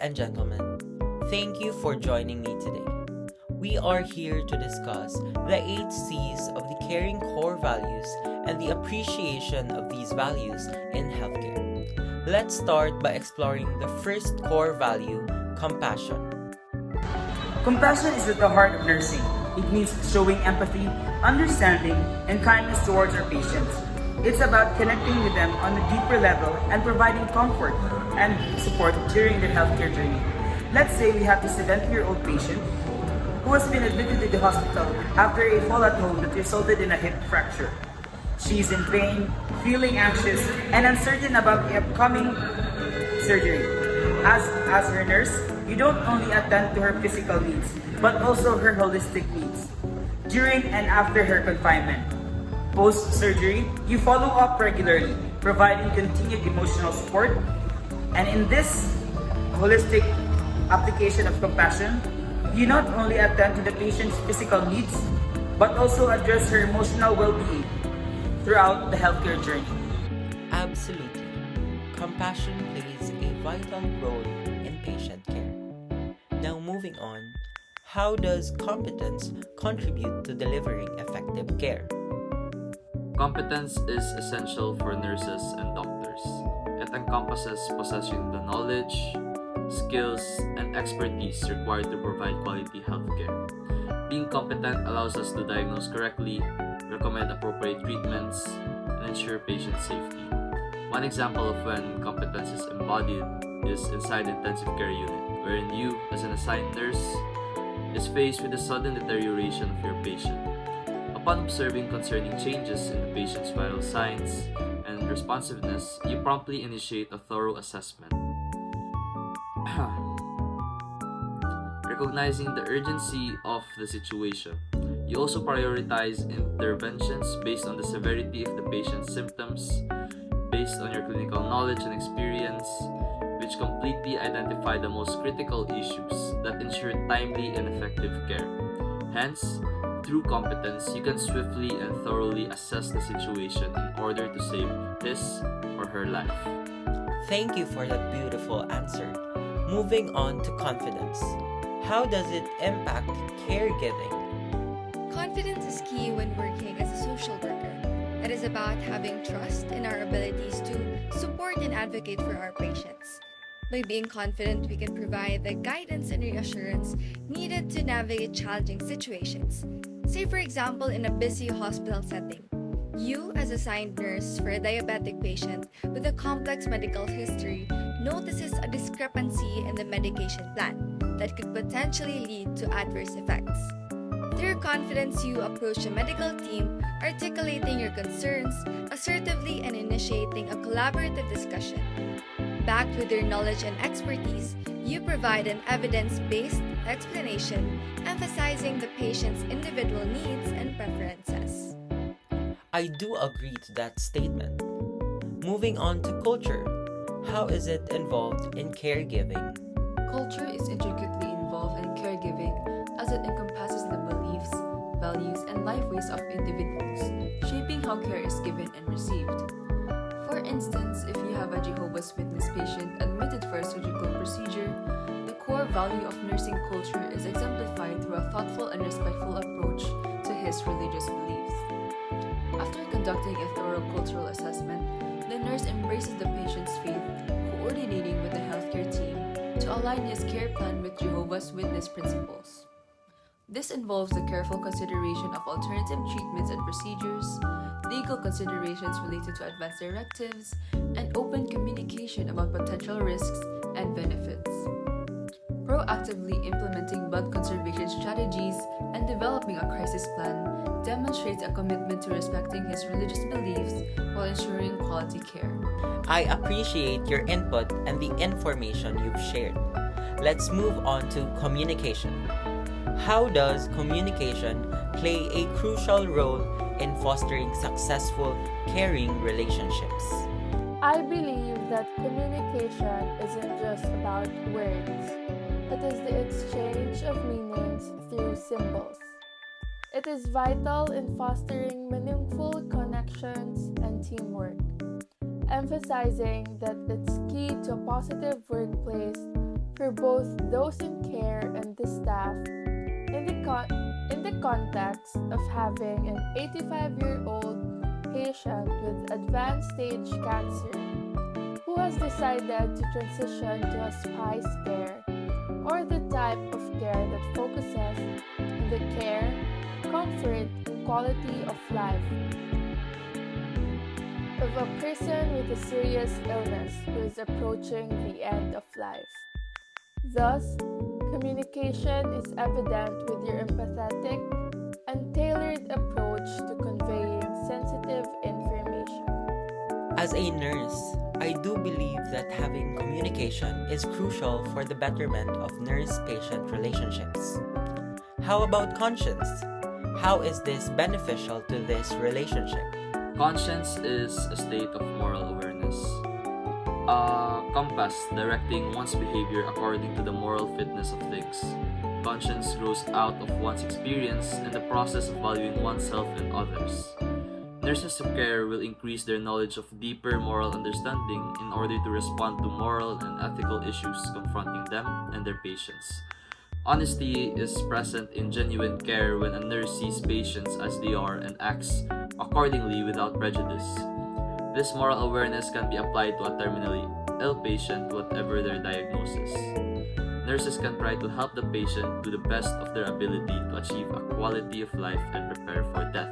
and gentlemen, thank you for joining me today. We are here to discuss the 8 C's of the caring core values and the appreciation of these values in healthcare. Let's start by exploring the first core value, compassion. Compassion is at the heart of nursing. It means showing empathy, understanding, and kindness towards our patients. It's about connecting with them on a deeper level and providing comfort and support during their healthcare journey. Let's say we have a 70-year-old patient who has been admitted to the hospital after a fall at home that resulted in a hip fracture. She is in pain, feeling anxious, and uncertain about the upcoming surgery. As her nurse, you don't only attend to her physical needs, but also her holistic needs during and after her confinement. Post-surgery, you follow up regularly, providing continued emotional support. And in this holistic application of compassion, you not only attend to the patient's physical needs, but also address her emotional well-being throughout the healthcare journey. Absolutely. Compassion plays a vital role in patient care. Now, moving on, how does competence contribute to delivering effective care? Competence is essential for nurses and doctors. It encompasses possessing the knowledge, skills, and expertise required to provide quality healthcare. Being competent allows us to diagnose correctly, recommend appropriate treatments, and ensure patient safety. One example of when competence is embodied is inside the intensive care unit, wherein you, as an assigned nurse, is faced with the sudden deterioration of your patient. Upon observing concerning changes in the patient's vital signs and responsiveness, you promptly initiate a thorough assessment. Recognizing the urgency of the situation, you also prioritize interventions based on the severity of the patient's symptoms, based on your clinical knowledge and experience, which completely identify the most critical issues that ensure timely and effective care. Hence, through competence, you can swiftly and thoroughly assess the situation in order to save his or her life. Thank you for that beautiful answer. Moving on to confidence. How does it impact caregiving? Confidence is key when working as a social worker. It is about having trust in our abilities to support and advocate for our patients. By being confident, we can provide the guidance and reassurance needed to navigate challenging situations. Say, for example, in a busy hospital setting, you, as assigned nurse for a diabetic patient with a complex medical history, notices a discrepancy in the medication plan that could potentially lead to adverse effects. Through confidence, you approach the medical team, articulating your concerns assertively and initiating a collaborative discussion. Backed with your knowledge and expertise, you provide an evidence-based explanation emphasizing the patient's individual needs and preferences. I do agree to that statement. Moving on to culture. How is it involved in caregiving? Culture is intricately involved in caregiving as it encompasses the beliefs, values, and life ways of individuals, shaping how care is given and received. For instance, if you have a Jehovah's Witness patient admitted for a surgical procedure, the core value of nursing culture is exemplified through a thoughtful and respectful approach to his religious beliefs. After conducting a thorough cultural assessment, the nurse embraces the patient's faith, coordinating with the healthcare team to align his care plan with Jehovah's Witness principles. This involves the careful consideration of alternative treatments and procedures, legal considerations related to advance directives, and open communication about potential risks and benefits. Proactively implementing blood conservation strategies and developing a crisis plan demonstrates a commitment to respecting his religious beliefs while ensuring quality care. I appreciate your input and the information you've shared. Let's move on to communication. How does communication play a crucial role in fostering successful, caring relationships? I believe that communication isn't just about words. It is the exchange of meanings through symbols. It is vital in fostering meaningful connections and teamwork, emphasizing that it's key to a positive workplace for both those in care and the staff in the context of having an 85-year-old patient with advanced stage cancer who has decided to transition to hospice care, or the type of care that focuses on the care, comfort, and quality of life of a person with a serious illness who is approaching the end of life. Thus, communication is evident with your empathetic and tailored approach to conveying sensitive information. As a nurse, I do believe that having communication is crucial for the betterment of nurse-patient relationships. How about conscience? How is this beneficial to this relationship? Conscience is a state of moral awareness, a compass directing one's behavior according to the moral fitness of things. Conscience grows out of one's experience and the process of valuing oneself and others. Nurses of care will increase their knowledge of deeper moral understanding in order to respond to moral and ethical issues confronting them and their patients. Honesty is present in genuine care when a nurse sees patients as they are and acts accordingly without prejudice. This moral awareness can be applied to a terminally ill patient, whatever their diagnosis. Nurses can try to help the patient to the best of their ability to achieve a quality of life and prepare for death.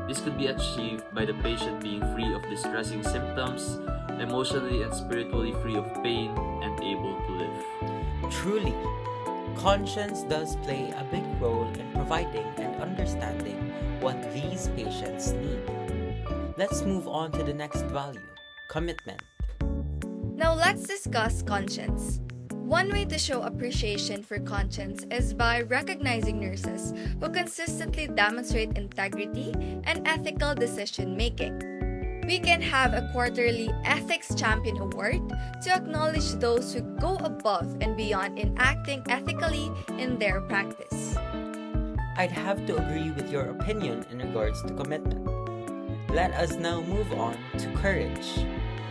This could be achieved by the patient being free of distressing symptoms, emotionally and spiritually free of pain, and able to live. Truly, conscience does play a big role in providing and understanding what these patients need. Let's move on to the next value, commitment. Now let's discuss conscience. One way to show appreciation for conscience is by recognizing nurses who consistently demonstrate integrity and ethical decision making. We can have a quarterly Ethics Champion Award to acknowledge those who go above and beyond in acting ethically in their practice. I'd have to agree with your opinion in regards to commitment. Let us now move on to courage.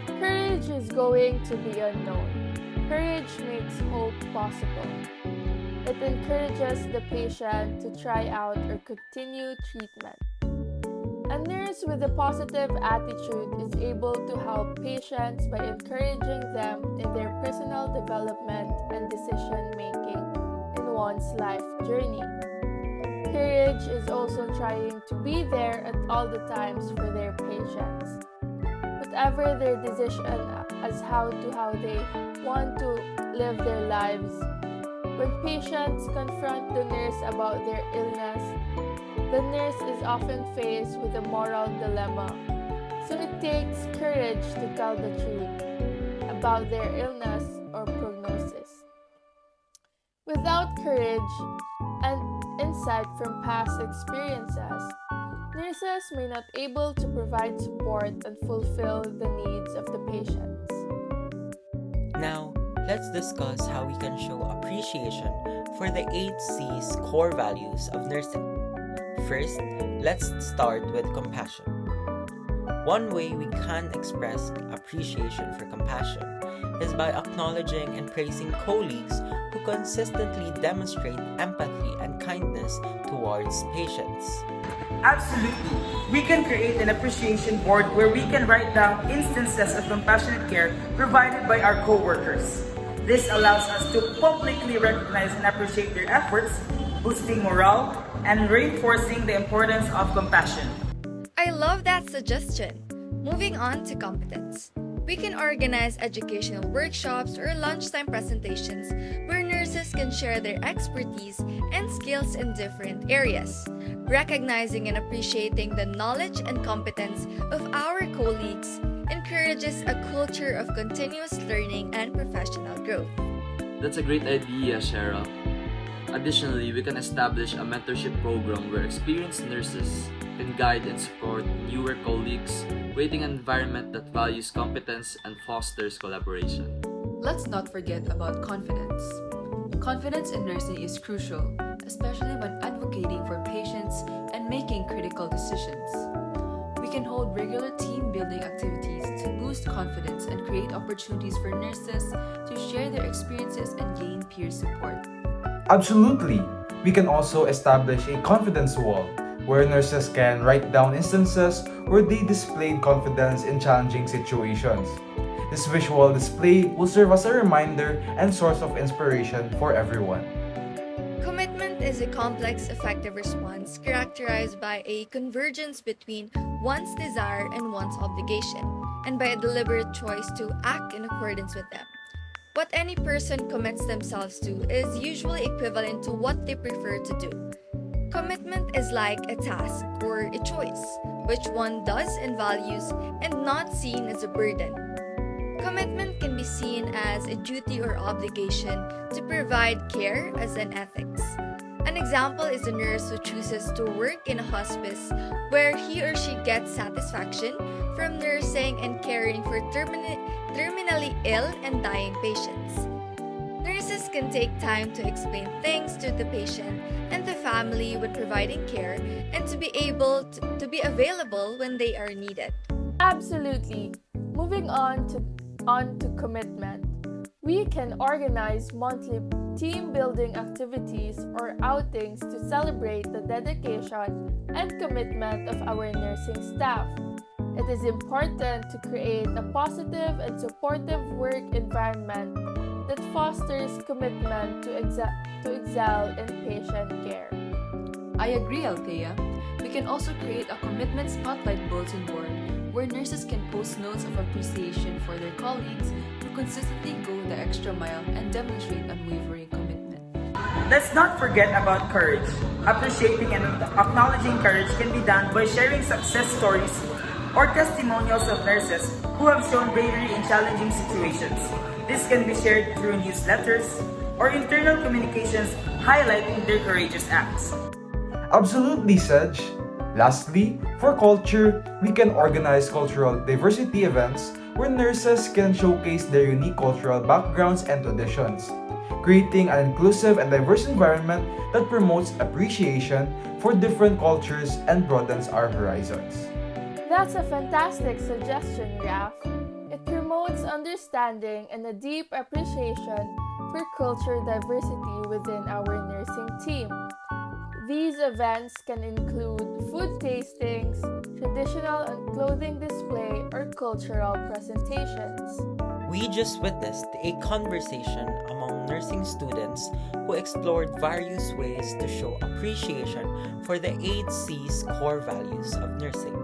Courage is going to be unknown. Courage makes hope possible. It encourages the patient to try out or continue treatment. A nurse with a positive attitude is able to help patients by encouraging them in their personal development and decision making in one's life journey. Courage is also trying to be there at all the times for their patients. Whatever their decision as how they want to live their lives. When patients confront the nurse about their illness, the nurse is often faced with a moral dilemma. So it takes courage to tell the truth about their illness or prognosis. Without courage and insight from past experiences, nurses may not be able to provide support and fulfill the needs of the patients. Now, let's discuss how we can show appreciation for the 8C's core values of nursing. First, let's start with compassion. One way we can express appreciation for compassion is by acknowledging and praising colleagues who consistently demonstrate empathy and kindness towards patients. Absolutely. We can create an appreciation board where we can write down instances of compassionate care provided by our co-workers. This allows us to publicly recognize and appreciate their efforts, boosting morale and reinforcing the importance of compassion. I love that suggestion. Moving on to competence. We can organize educational workshops or lunchtime presentations where nurses can share their expertise and skills in different areas. Recognizing and appreciating the knowledge and competence of our colleagues encourages a culture of continuous learning and professional growth. That's a great idea, Cheryl. Additionally, we can establish a mentorship program where experienced nurses can guide and support newer colleagues, creating an environment that values competence and fosters collaboration. Let's not forget about confidence. Confidence in nursing is crucial, especially when advocating for patients and making critical decisions. We can hold regular team building activities to boost confidence and create opportunities for nurses to share their experiences, and gain peer support. Absolutely. We can also establish a confidence wall where nurses can write down instances where they displayed confidence in challenging situations. This visual display will serve as a reminder and source of inspiration for everyone. Commitment is a complex, effective response characterized by a convergence between one's desire and one's obligation, and by a deliberate choice to act in accordance with them. What any person commits themselves to is usually equivalent to what they prefer to do. Commitment is like a task or a choice, which one does and values and not seen as a burden. Commitment can be seen as a duty or obligation to provide care as an ethics. An example is a nurse who chooses to work in a hospice where he or she gets satisfaction from nursing and caring for terminally ill and dying patients. Nurses can take time to explain things to the patient and the family when providing care and to be able to be available when they are needed. Absolutely. Moving on to commitment. We can organize monthly team building activities or outings to celebrate the dedication and commitment of our nursing staff. It is important to create a positive and supportive work environment that fosters commitment to excel in patient care. I agree, Althea. We can also create a commitment spotlight bulletin board where nurses can post notes of appreciation for their colleagues who consistently go the extra mile and demonstrate unwavering commitment. Let's not forget about courage. Appreciating and acknowledging courage can be done by sharing success stories or testimonials of nurses who have shown bravery in challenging situations. This can be shared through newsletters or internal communications highlighting their courageous acts. Absolutely, Sedge. Lastly, for culture, we can organize cultural diversity events where nurses can showcase their unique cultural backgrounds and traditions, creating an inclusive and diverse environment that promotes appreciation for different cultures and broadens our horizons. That's a fantastic suggestion, Raf. It promotes understanding and a deep appreciation for cultural diversity within our nursing team. These events can include food tastings, traditional and clothing display, or cultural presentations. We just witnessed a conversation among nursing students who explored various ways to show appreciation for the 8C's core values of nursing.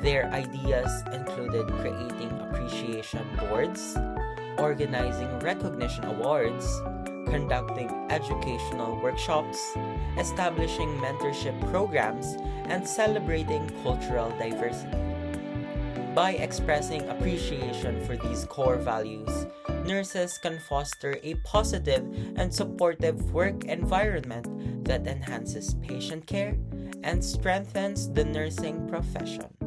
Their ideas included creating appreciation boards, organizing recognition awards, conducting educational workshops, establishing mentorship programs, and celebrating cultural diversity. By expressing appreciation for these core values, nurses can foster a positive and supportive work environment that enhances patient care and strengthens the nursing profession.